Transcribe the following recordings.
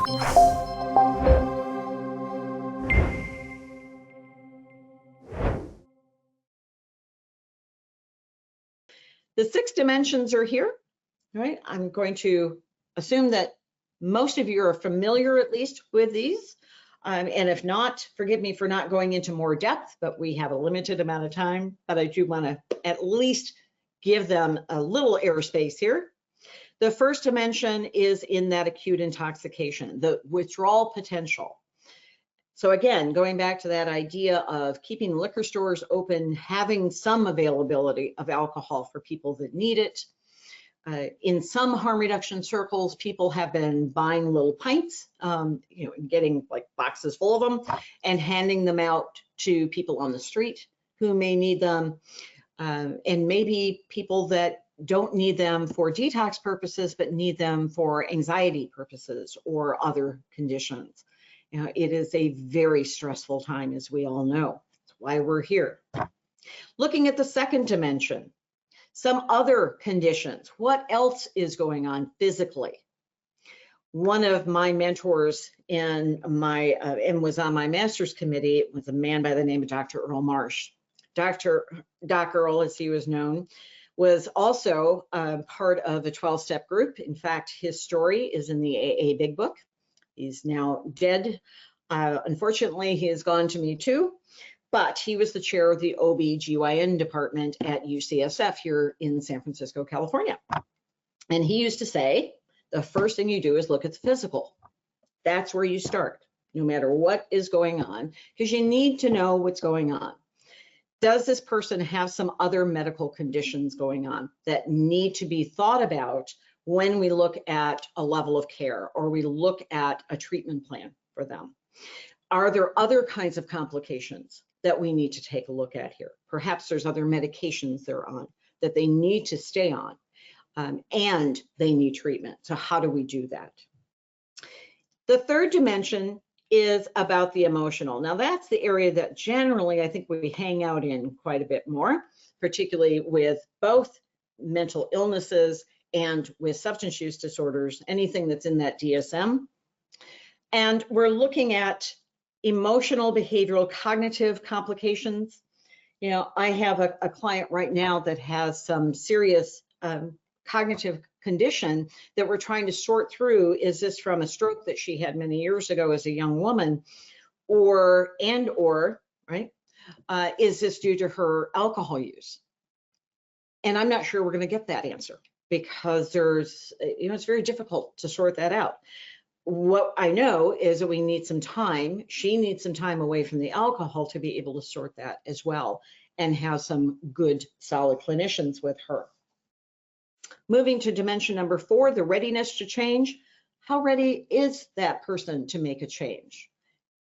The 6 dimensions are here, right? I'm going to assume that most of you are familiar at least with these. And if not, forgive me for not going into more depth, but we have a limited amount of time, but I do want to at least give them a little airspace here. The first dimension is in that acute intoxication, the withdrawal potential. So again, going back to that idea of keeping liquor stores open, having some availability of alcohol for people that need it. In some harm reduction circles, people have been buying little pints, getting like boxes full of them and handing them out to people on the street who may need them. And maybe people that don't need them for detox purposes, but need them for anxiety purposes or other conditions. It is a very stressful time, as we all know. That's why we're here. Looking at the second dimension, some other conditions. What else is going on physically? One of my mentors and was on my master's committee was a man by the name of Dr. Earl Marsh. Doc Earl, as he was known, was also part of a 12-step group. In fact, his story is in the AA Big Book. He's now dead. Unfortunately, he has gone to me too, but he was the chair of the OB/GYN department at UCSF here in San Francisco, California. And he used to say, the first thing you do is look at the physical. That's where you start, no matter what is going on, because you need to know what's going on. Does this person have some other medical conditions going on that need to be thought about when we look at a level of care or we look at a treatment plan for them? Are there other kinds of complications that we need to take a look at here? Perhaps there's other medications they're on that they need to stay on, and they need treatment. So how do we do that? The third dimension is about the emotional. Now that's the area that generally I think we hang out in quite a bit more, particularly with both mental illnesses and with substance use disorders, anything that's in that DSM. And we're looking at emotional, behavioral, cognitive complications. I have a client right now that has some serious cognitive condition that we're trying to sort through. Is this from a stroke that she had many years ago as a young woman, or right? Is this due to her alcohol use? And I'm not sure we're going to get that answer because it's very difficult to sort that out. What I know is that we need some time. She needs some time away from the alcohol to be able to sort that as well and have some good, solid clinicians with her. Moving to dimension number 4, the readiness to change. How ready is that person to make a change?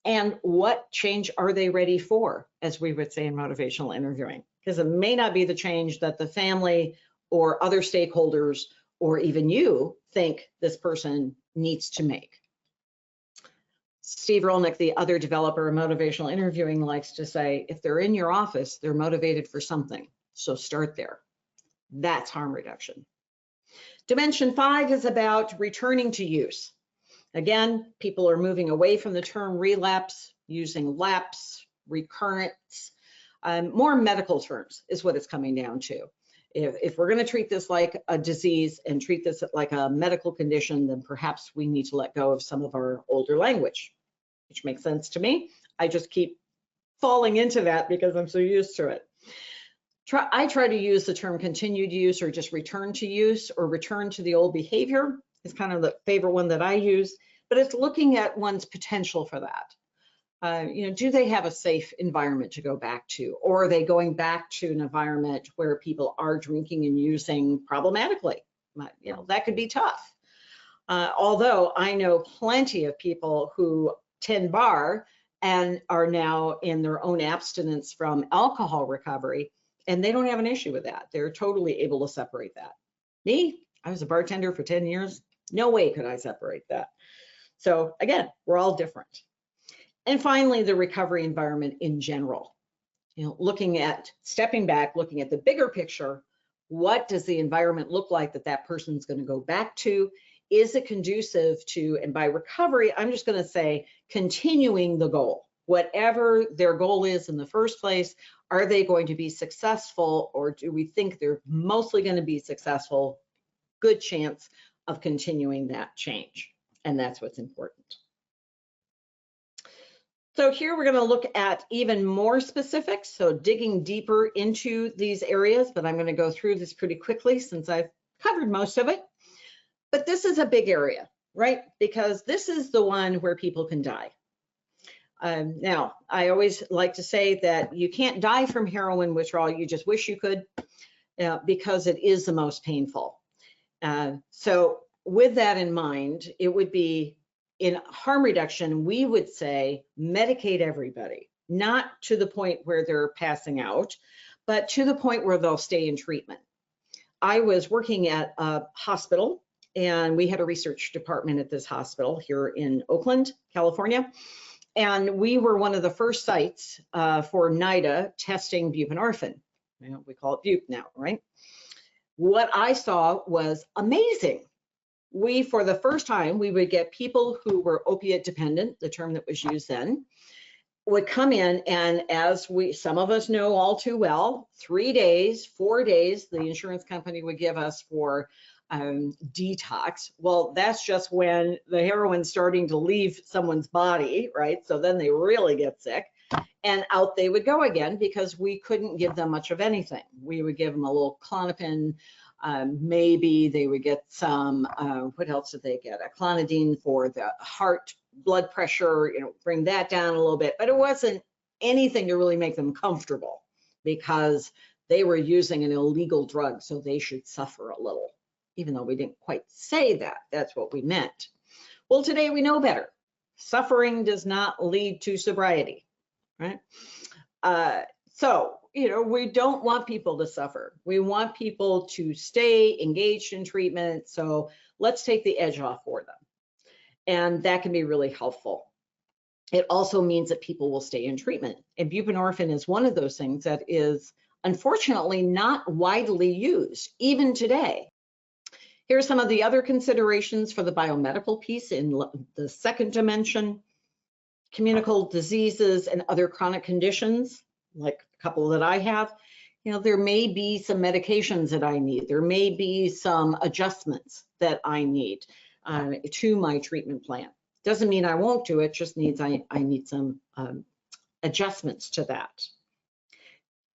And what change are they ready for, as we would say in motivational interviewing? Because it may not be the change that the family or other stakeholders or even you think this person needs to make. Steve Rolnick, the other developer of motivational interviewing, likes to say, if they're in your office, they're motivated for something. So start there. That's harm reduction. Dimension 5 is about returning to use. Again, people are moving away from the term relapse, using lapse, recurrence, more medical terms is what it's coming down to. If we're going to treat this like a disease and treat this like a medical condition, then perhaps we need to let go of some of our older language, which makes sense to me. I just keep falling into that because I'm so used to it. I try to use the term continued use or just return to use or return to the old behavior. It's kind of the favorite one that I use, but it's looking at one's potential for that. Do they have a safe environment to go back to, or are they going back to an environment where people are drinking and using problematically? That could be tough. Although I know plenty of people who tend bar and are now in their own abstinence from alcohol recovery, and they don't have an issue with that. They're totally able to separate that. Me, I was a bartender for 10 years. No way could I separate that. So again, we're all different. And finally, the recovery environment in general. Looking at, stepping back, looking at the bigger picture, what does the environment look like that person's going to go back to? is it conducive to, and by recovery, I'm just going to say continuing the goal. Whatever their goal is in the first place, are they going to be successful, or do we think they're mostly going to be successful? Good chance of continuing that change, and that's what's important. So here we're going to look at even more specifics, so digging deeper into these areas, but I'm going to go through this pretty quickly since I've covered most of it. But this is a big area, right? Because this is the one where people can die. Now, I always like to say that you can't die from heroin withdrawal, you just wish you could, because it is the most painful. So with that in mind, it would be, in harm reduction, we would say medicate everybody, not to the point where they're passing out, but to the point where they'll stay in treatment. I was working at a hospital, and we had a research department at this hospital here in Oakland, California. And we were one of the first sites for NIDA testing buprenorphine. You know, we call it bupe now, right? What I saw was amazing. We, for the first time, we would get people who were opiate dependent, the term that was used then, would come in, and as some of us know all too well, 3 days, 4 days, the insurance company would give us for detox. Well, that's just when the heroin's starting to leave someone's body, right? So then they really get sick, and out they would go again, because we couldn't give them much of anything. We would give them a little Klonopin, maybe they would get some, what else did they get? A clonidine for the heart, blood pressure, you know, bring that down a little bit, but it wasn't anything to really make them comfortable, because they were using an illegal drug, so they should suffer a little. Even though we didn't quite say that, that's what we meant. Well, today we know better. Suffering does not lead to sobriety, right? So, you know, we don't want people to suffer. We want people to stay engaged in treatment. So let's take the edge off for them. And that can be really helpful. It also means that people will stay in treatment. And buprenorphine is one of those things that is unfortunately not widely used, even today. Here are some of the other considerations for the biomedical piece in the second dimension. Communicable diseases and other chronic conditions, like a couple that I have, you know, there may be some medications that I need. There may be some adjustments that I need to my treatment plan. Doesn't mean I won't do it, just means I need some adjustments to that.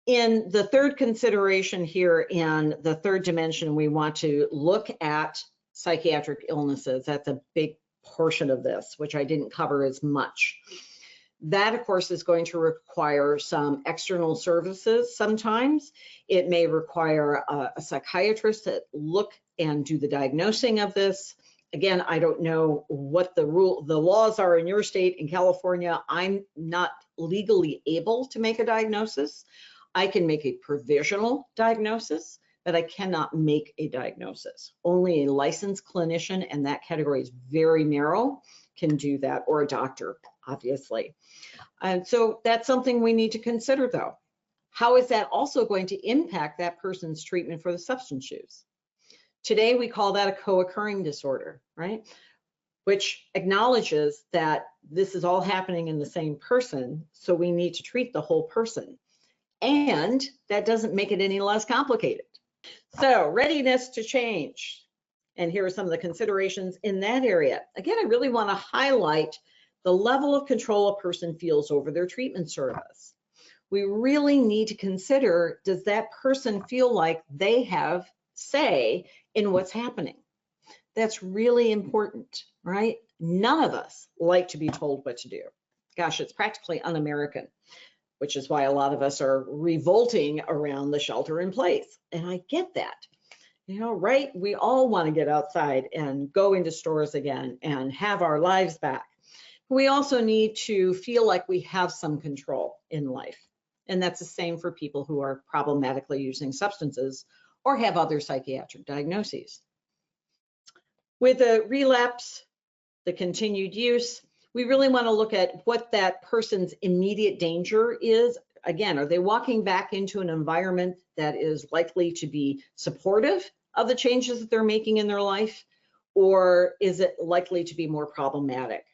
In the third consideration here, in the third dimension, we want to look at psychiatric illnesses. That's a big portion of this, which I didn't cover as much. That, of course, is going to require some external services sometimes. It may require a psychiatrist to look and do the diagnosing of this. Again, I don't know what the laws are in your state. In California, I'm not legally able to make a diagnosis. I can make a provisional diagnosis, but I cannot make a diagnosis. Only a licensed clinician, and that category is very narrow, can do that, or a doctor, obviously. And so that's something we need to consider, though. How is that also going to impact that person's treatment for the substance use? Today, we call that a co-occurring disorder, right? Which acknowledges that this is all happening in the same person, so we need to treat the whole person. And that doesn't make it any less complicated. So, readiness to change. And here are some of the considerations in that area. Again, I really want to highlight the level of control a person feels over their treatment service. We really need to consider, does that person feel like they have say in what's happening? That's really important, right? None of us like to be told what to do. Gosh, it's practically un-American, which is why a lot of us are revolting around the shelter in place. And I get that, you know, right? We all want to get outside and go into stores again and have our lives back. We also need to feel like we have some control in life. And that's the same for people who are problematically using substances or have other psychiatric diagnoses. With the relapse, the continued use, we really want to look at what that person's immediate danger is. Again, are they walking back into an environment that is likely to be supportive of the changes that they're making in their life? or is it likely to be more problematic?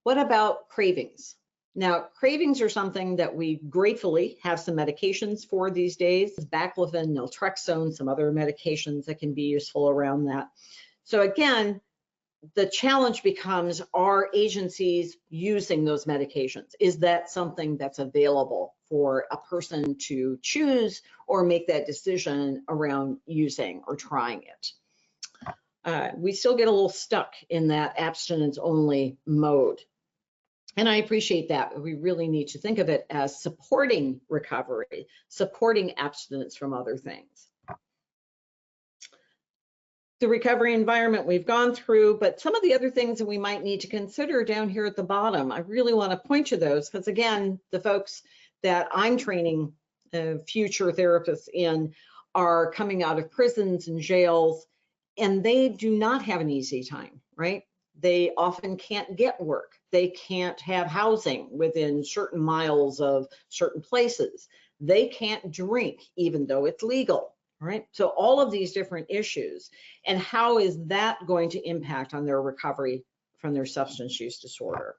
What about cravings? Now, cravings are something that we gratefully have some medications for these days, baclofen, naltrexone, some other medications that can be useful around that. So again, the challenge becomes, are agencies using those medications? Is that something that's available for a person to choose or make that decision around using or trying it? We still get a little stuck in that abstinence only mode. And I appreciate that. We really need to think of it as supporting recovery, supporting abstinence from other things. The recovery environment we've gone through, but some of the other things that we might need to consider down here at the bottom, I really want to point to those because, again, the folks that I'm training future therapists in are coming out of prisons and jails, and they do not have an easy time, right? They often can't get work. They can't have housing within certain miles of certain places. They can't drink, even though it's legal, right? So all of these different issues, and how is that going to impact on their recovery from their substance use disorder?